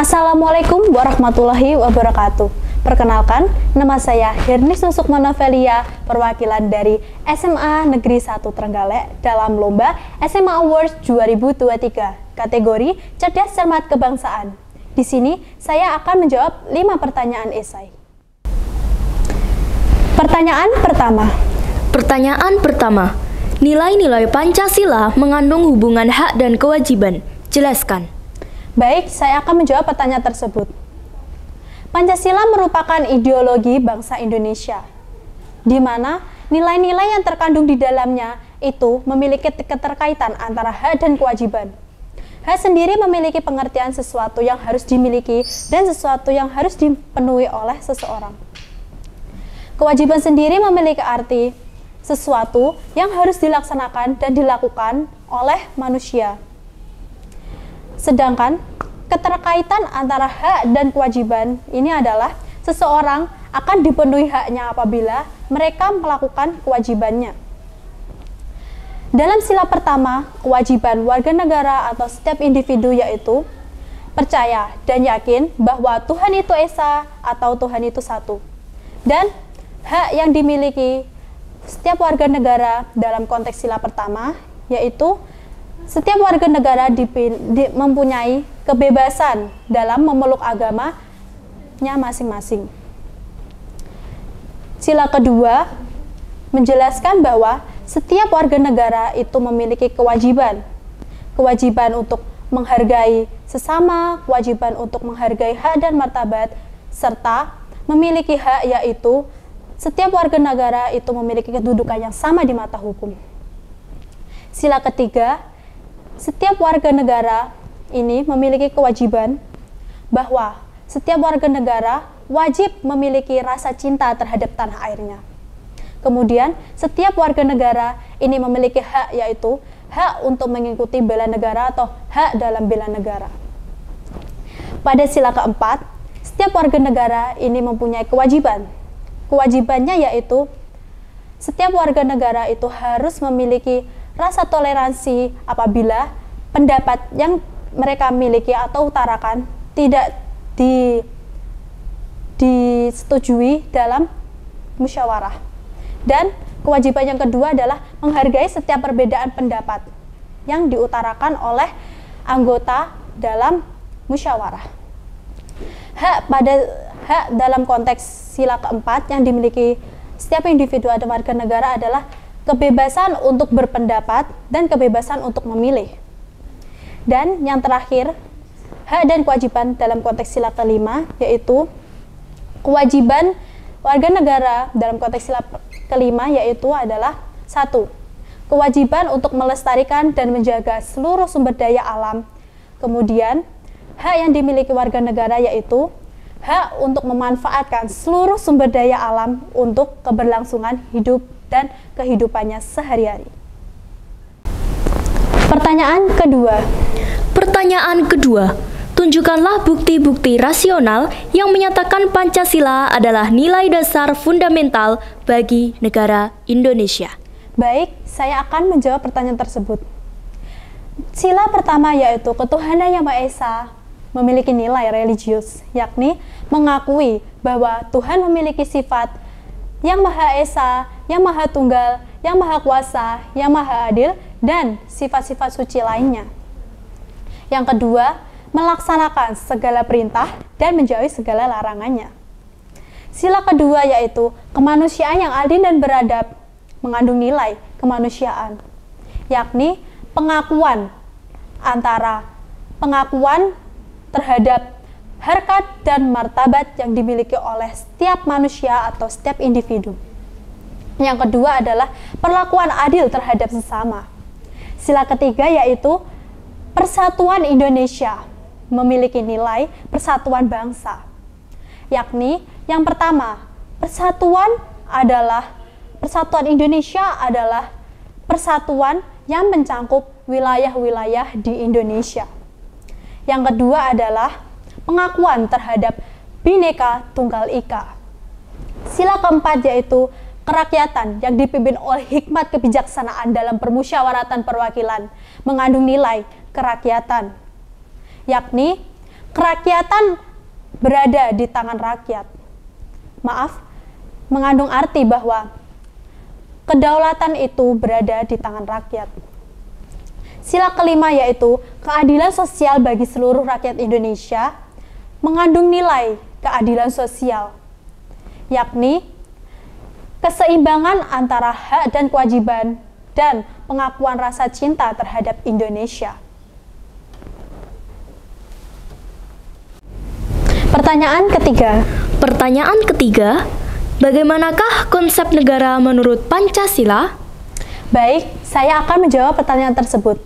Assalamualaikum warahmatullahi wabarakatuh. Perkenalkan, nama saya Hirnis Nusukma Novelia, perwakilan dari SMA Negeri 1 Trenggalek dalam lomba SMA Awards 2023, kategori Cerdas Cermat Kebangsaan. Di sini, saya akan menjawab 5 pertanyaan esai. Pertanyaan pertama. Nilai-nilai Pancasila mengandung hubungan hak dan kewajiban. Jelaskan. Baik, saya akan menjawab pertanyaan tersebut. Pancasila merupakan ideologi bangsa Indonesia, di mana nilai-nilai yang terkandung di dalamnya itu memiliki keterkaitan antara hak dan kewajiban. Hak sendiri memiliki pengertian sesuatu yang harus dimiliki dan sesuatu yang harus dipenuhi oleh seseorang. Kewajiban sendiri memiliki arti sesuatu yang harus dilaksanakan dan dilakukan oleh manusia. Sedangkan keterkaitan antara hak dan kewajiban ini adalah seseorang akan dipenuhi haknya apabila mereka melakukan kewajibannya. Dalam sila pertama, kewajiban warga negara atau setiap individu yaitu percaya dan yakin bahwa Tuhan itu Esa atau Tuhan itu satu. Dan hak yang dimiliki setiap warga negara dalam konteks sila pertama yaitu setiap warga negara mempunyai kebebasan dalam memeluk agamanya masing-masing. Sila kedua menjelaskan bahwa setiap warga negara itu memiliki kewajiban untuk menghargai sesama, kewajiban untuk menghargai hak dan martabat, serta memiliki hak yaitu setiap warga negara itu memiliki kedudukan yang sama di mata hukum. Sila ketiga, setiap warga negara ini memiliki kewajiban bahwa setiap warga negara wajib memiliki rasa cinta terhadap tanah airnya. Kemudian, setiap warga negara ini memiliki hak yaitu hak untuk mengikuti bela negara atau hak dalam bela negara. Pada sila keempat, setiap warga negara ini mempunyai kewajiban. Kewajibannya yaitu setiap warga negara itu harus memiliki rasa toleransi apabila pendapat yang mereka miliki atau utarakan tidak disetujui dalam musyawarah. Dan kewajiban yang kedua adalah menghargai setiap perbedaan pendapat yang diutarakan oleh anggota dalam musyawarah. Hak dalam konteks sila keempat yang dimiliki setiap individu atau warga negara adalah kebebasan untuk berpendapat dan kebebasan untuk memilih. Dan yang terakhir, hak dan kewajiban dalam konteks sila kelima yaitu kewajiban warga negara dalam konteks sila kelima yaitu adalah 1. Kewajiban untuk melestarikan dan menjaga seluruh sumber daya alam. Kemudian, hak yang dimiliki warga negara yaitu hak untuk memanfaatkan seluruh sumber daya alam untuk keberlangsungan hidup dan kehidupannya sehari-hari. Pertanyaan kedua. Tunjukkanlah bukti-bukti rasional yang menyatakan Pancasila adalah nilai dasar fundamental bagi negara Indonesia. Baik, saya akan menjawab pertanyaan tersebut. Sila pertama yaitu ketuhanan yang Maha Esa memiliki nilai religius, yakni mengakui bahwa Tuhan memiliki sifat yang Maha Esa, yang Maha Tunggal, yang Maha Kuasa, yang Maha Adil, dan sifat-sifat suci lainnya. Yang kedua, melaksanakan segala perintah dan menjauhi segala larangannya. Sila kedua yaitu kemanusiaan yang adil dan beradab, mengandung nilai kemanusiaan, yakni pengakuan terhadap harkat dan martabat yang dimiliki oleh setiap manusia atau setiap individu. Yang kedua adalah perlakuan adil terhadap sesama. Sila ketiga yaitu persatuan Indonesia, memiliki nilai persatuan bangsa. Yakni yang pertama, persatuan Indonesia adalah persatuan yang mencakup wilayah-wilayah di Indonesia. Yang kedua adalah pengakuan terhadap Bhinneka Tunggal Ika. Sila keempat yaitu kerakyatan yang dipimpin oleh hikmat kebijaksanaan dalam permusyawaratan perwakilan, mengandung nilai kerakyatan, yakni kerakyatan berada di tangan rakyat. Maaf, mengandung arti bahwa kedaulatan itu berada di tangan rakyat. Sila kelima yaitu keadilan sosial bagi seluruh rakyat Indonesia mengandung nilai keadilan sosial, yakni keseimbangan antara hak dan kewajiban dan pengakuan rasa cinta terhadap Indonesia. Pertanyaan ketiga. Pertanyaan ketiga, bagaimanakah konsep negara menurut Pancasila? Baik, saya akan menjawab pertanyaan tersebut.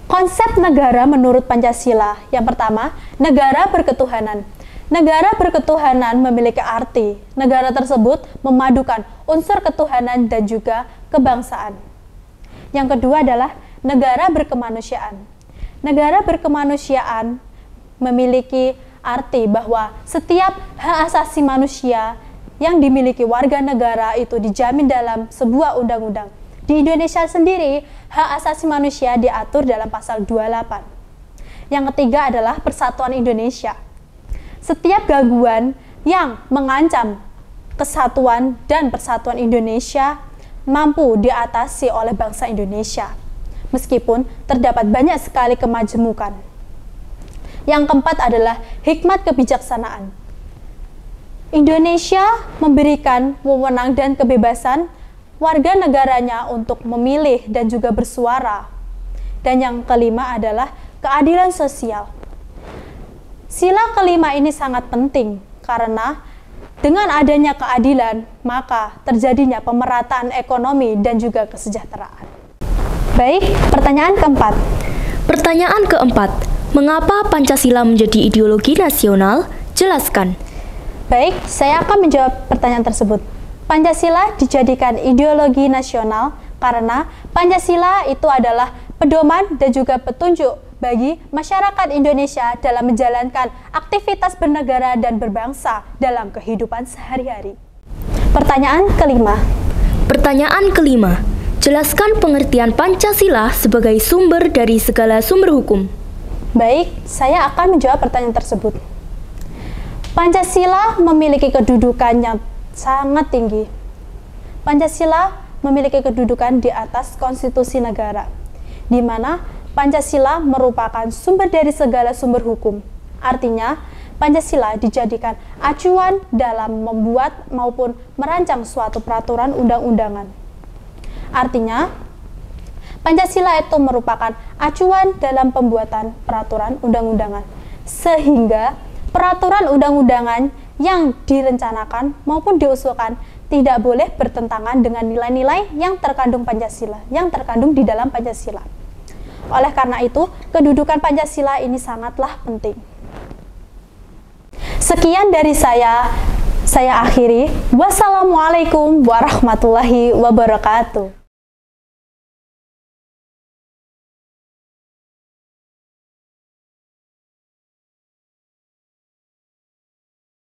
Konsep negara menurut Pancasila. Yang pertama, negara berketuhanan. Negara berketuhanan memiliki arti. Negara tersebut memadukan unsur ketuhanan dan juga kebangsaan. Yang kedua adalah negara berkemanusiaan. Negara berkemanusiaan memiliki arti bahwa setiap hak asasi manusia yang dimiliki warga negara itu dijamin dalam sebuah undang-undang. Di Indonesia sendiri, hak asasi manusia diatur dalam pasal 28. Yang ketiga adalah persatuan Indonesia. Setiap gangguan yang mengancam kesatuan dan persatuan Indonesia mampu diatasi oleh bangsa Indonesia, meskipun terdapat banyak sekali kemajemukan. Yang keempat adalah hikmat kebijaksanaan. Indonesia memberikan wewenang dan kebebasan warga negaranya untuk memilih dan juga bersuara. Dan yang kelima adalah keadilan sosial. Sila kelima ini sangat penting karena dengan adanya keadilan, maka terjadinya pemerataan ekonomi dan juga kesejahteraan. Baik, pertanyaan keempat. Pertanyaan keempat, mengapa Pancasila menjadi ideologi nasional? Jelaskan. Baik, saya akan menjawab pertanyaan tersebut. Pancasila dijadikan ideologi nasional karena Pancasila itu adalah pedoman dan juga petunjuk bagi masyarakat Indonesia dalam menjalankan aktivitas bernegara dan berbangsa dalam kehidupan sehari-hari. Pertanyaan kelima. Pertanyaan kelima, jelaskan pengertian Pancasila sebagai sumber dari segala sumber hukum. Baik, saya akan menjawab pertanyaan tersebut. Pancasila memiliki kedudukan yang sangat tinggi. Pancasila memiliki kedudukan di atas konstitusi negara, di mana Pancasila merupakan sumber dari segala sumber hukum. Artinya, Pancasila dijadikan acuan dalam membuat maupun merancang suatu peraturan undang-undangan. Artinya, Pancasila itu merupakan acuan dalam pembuatan peraturan undang-undangan, sehingga peraturan undang-undangan yang direncanakan maupun diusulkan tidak boleh bertentangan dengan nilai-nilai yang terkandung Pancasila, yang terkandung di dalam Pancasila. Oleh karena itu, kedudukan Pancasila ini sangatlah penting. Sekian dari saya akhiri. Wassalamualaikum warahmatullahi wabarakatuh.